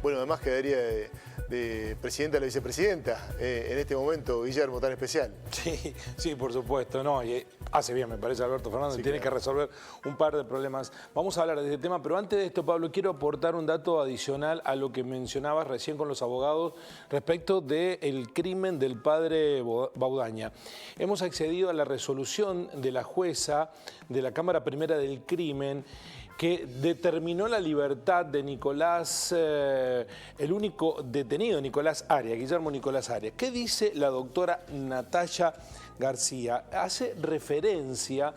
Bueno, además quedaría de presidenta a la vicepresidenta en este momento, Guillermo, tan especial. Sí, por supuesto, ¿no? Y hace bien, me parece, Alberto Fernández, tiene que resolver un par de problemas. Vamos a hablar de este tema, pero antes de esto, Pablo, quiero aportar un dato adicional a lo que mencionabas recién con los abogados respecto del crimen del padre Baudaña. Hemos accedido a la resolución de la jueza de la Cámara Primera del Crimen que determinó la libertad de Nicolás, el único detenido, Nicolás Arias, Guillermo Nicolás Arias. ¿Qué dice la doctora Natalia García? Hace referencia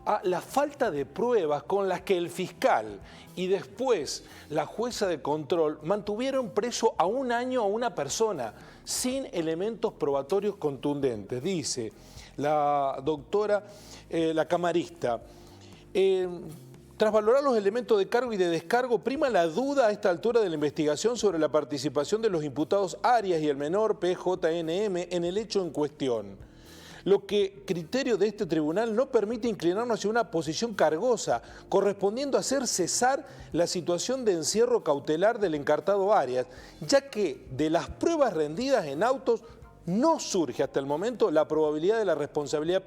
a la falta de pruebas con las que el fiscal y después la jueza de control mantuvieron preso a un año a una persona sin elementos probatorios contundentes. Dice la doctora, la camarista, tras valorar los elementos de cargo y de descargo, prima la duda a esta altura de la investigación sobre la participación de los imputados Arias y el menor PJNM en el hecho en cuestión. Lo que criterio de este tribunal no permite inclinarnos hacia una posición cargosa, correspondiendo a hacer cesar la situación de encierro cautelar del encartado Arias, ya que de las pruebas rendidas en autos no surge hasta el momento la probabilidad de la responsabilidad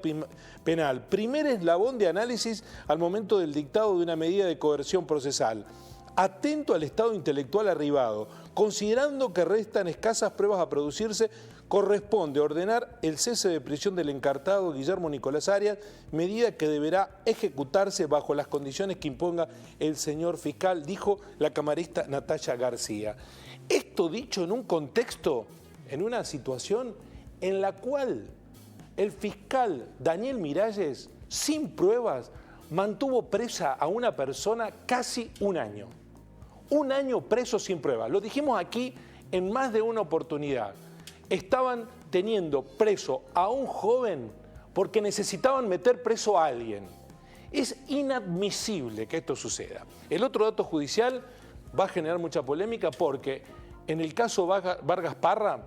penal, primer eslabón de análisis al momento del dictado de una medida de coerción procesal. Atento al estado intelectual arribado, considerando que restan escasas pruebas a producirse, corresponde ordenar el cese de prisión del encartado Guillermo Nicolás Arias, medida que deberá ejecutarse bajo las condiciones que imponga el señor fiscal, dijo la camarista Natalia García. Esto dicho en un contexto, en una situación en la cual el fiscal Daniel Miralles, sin pruebas, mantuvo presa a una persona casi un año. Un año preso sin pruebas. Lo dijimos aquí en más de una oportunidad. Estaban teniendo preso a un joven porque necesitaban meter preso a alguien. Es inadmisible que esto suceda. El otro dato judicial va a generar mucha polémica porque en el caso Vargas Parra,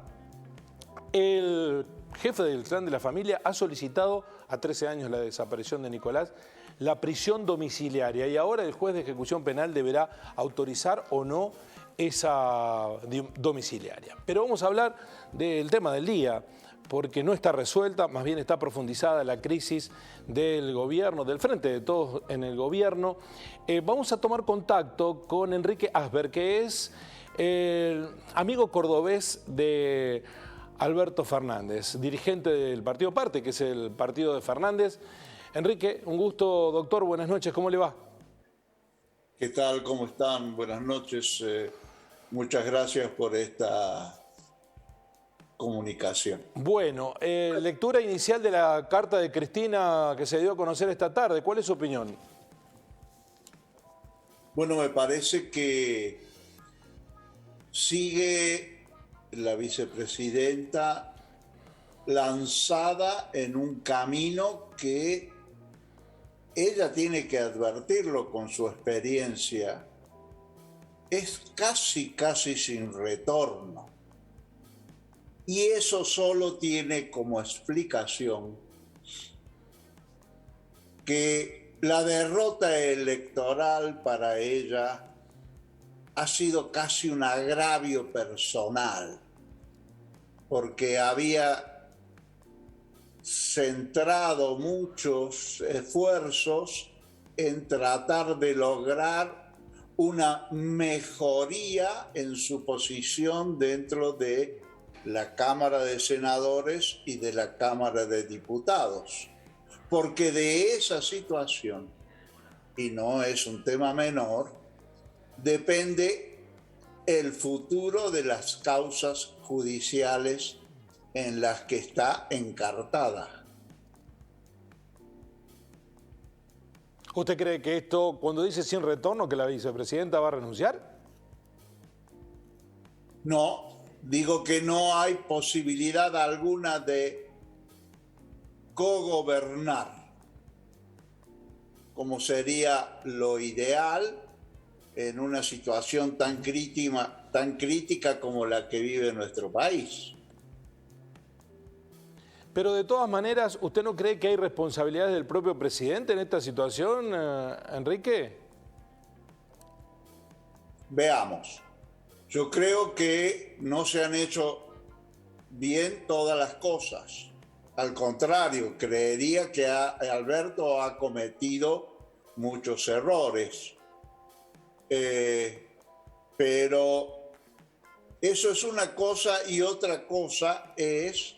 el jefe del clan de la familia ha solicitado a 13 años la desaparición de Nicolás, la prisión domiciliaria, y ahora el juez de ejecución penal deberá autorizar o no esa domiciliaria. Pero vamos a hablar del tema del día, porque no está resuelta, más bien está profundizada la crisis del gobierno, del frente de todos en el gobierno. Vamos a tomar contacto con Enrique Asber, que es el amigo cordobés de Alberto Fernández, dirigente del partido Parte, que es el partido de Fernández. Enrique, un gusto, doctor, buenas noches, ¿cómo le va? ¿Qué tal? ¿Cómo están? Buenas noches. Muchas gracias por esta comunicación. Bueno, lectura inicial de la carta de Cristina que se dio a conocer esta tarde. ¿Cuál es su opinión? Bueno, me parece que sigue la vicepresidenta lanzada en un camino que ella tiene que advertirlo con su experiencia. Es casi sin retorno. Y eso solo tiene como explicación que la derrota electoral para ella ha sido casi un agravio personal, porque había centrado muchos esfuerzos en tratar de lograr una mejoría en su posición dentro de la Cámara de Senadores y de la Cámara de Diputados. Porque de esa situación, y no es un tema menor, depende el futuro de las causas judiciales en las que está encartada. ¿Usted cree que esto, cuando dice sin retorno, que la vicepresidenta va a renunciar? No, digo que no hay posibilidad alguna de cogobernar, como sería lo ideal en una situación tan crítica como la que vive nuestro país. Pero de todas maneras, ¿usted no cree que hay responsabilidades del propio presidente en esta situación, Enrique? Veamos. Yo creo que no se han hecho bien todas las cosas. Al contrario, creería que Alberto ha cometido muchos errores. Pero eso es una cosa, y otra cosa es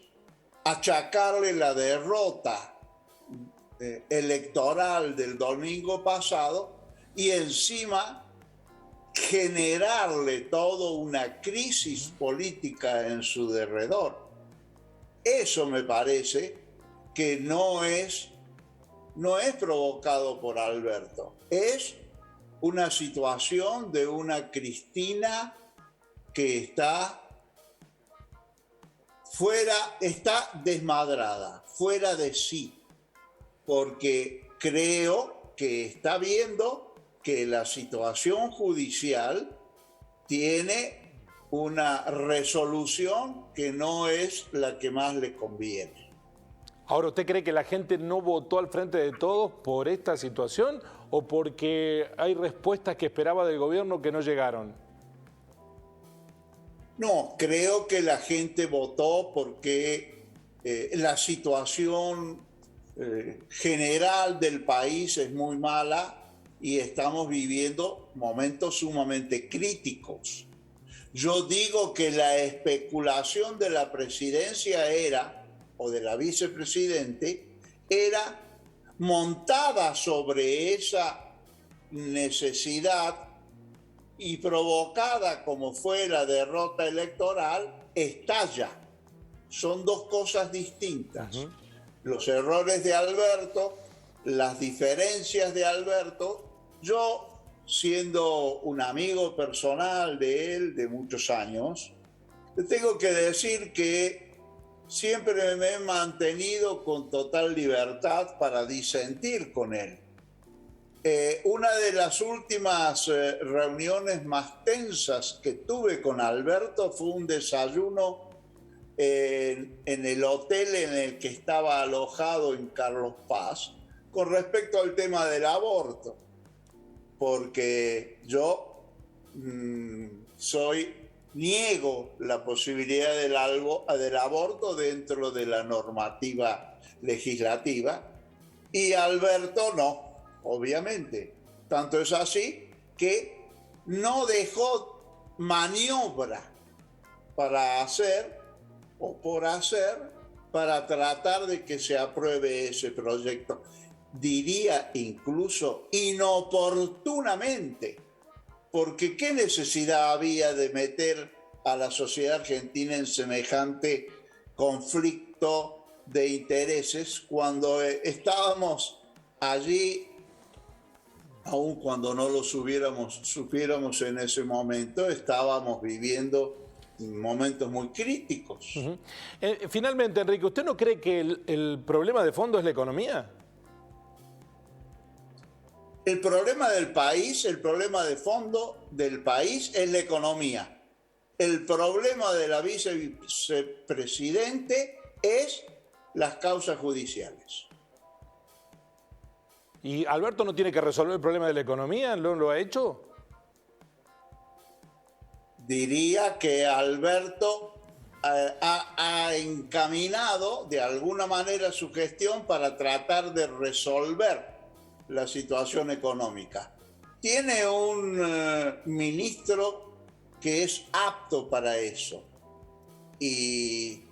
achacarle la derrota electoral del domingo pasado y encima generarle toda una crisis política en su derredor. Eso me parece que no es provocado por Alberto. Es una situación de una Cristina que está desmadrada, fuera de sí, porque creo que está viendo que la situación judicial tiene una resolución que no es la que más le conviene. Ahora, ¿usted cree que la gente no votó al Frente de Todos por esta situación o porque hay respuestas que esperaba del gobierno que no llegaron? No, creo que la gente votó porque la situación general del país es muy mala y estamos viviendo momentos sumamente críticos. Yo digo que la especulación de la presidencia o de la vicepresidente, era montada sobre esa necesidad y provocada como fue la derrota electoral, estalla. Son dos cosas distintas. Los errores de Alberto, las diferencias de Alberto. Yo, siendo un amigo personal de él de muchos años, le tengo que decir que siempre me he mantenido con total libertad para disentir con él. Una de las últimas reuniones más tensas que tuve con Alberto fue un desayuno en el hotel en el que estaba alojado en Carlos Paz con respecto al tema del aborto, porque yo niego la posibilidad del aborto dentro de la normativa legislativa y Alberto no, obviamente. Tanto es así que no dejó maniobra para hacer para tratar de que se apruebe ese proyecto. Diría incluso inoportunamente, porque ¿qué necesidad había de meter a la sociedad argentina en semejante conflicto de intereses cuando estábamos allí, aun cuando no lo supiéramos en ese momento, estábamos viviendo momentos muy críticos? Finalmente, Enrique, ¿usted no cree que el problema de fondo es la economía? El problema del país, el problema de fondo del país es la economía. El problema de la vicepresidente es las causas judiciales. ¿Y Alberto no tiene que resolver el problema de la economía? ¿No lo ha hecho? Diría que Alberto ha encaminado de alguna manera su gestión para tratar de resolver la situación económica. Tiene un ministro que es apto para eso. Y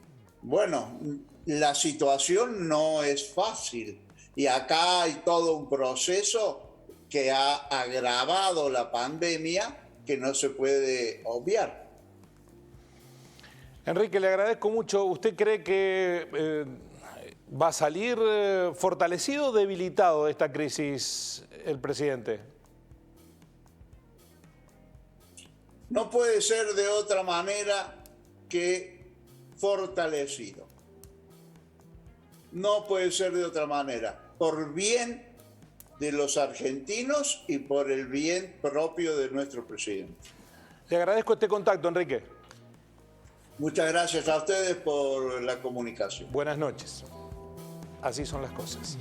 bueno, la situación no es fácil. Y acá hay todo un proceso que ha agravado la pandemia que no se puede obviar. Enrique, le agradezco mucho. ¿Usted cree que va a salir fortalecido o debilitado de esta crisis el presidente? No puede ser de otra manera que fortalecido. No puede ser de otra manera. Por bien de los argentinos y por el bien propio de nuestro presidente. Le agradezco este contacto, Enrique. Muchas gracias a ustedes por la comunicación. Buenas noches. Así son las cosas.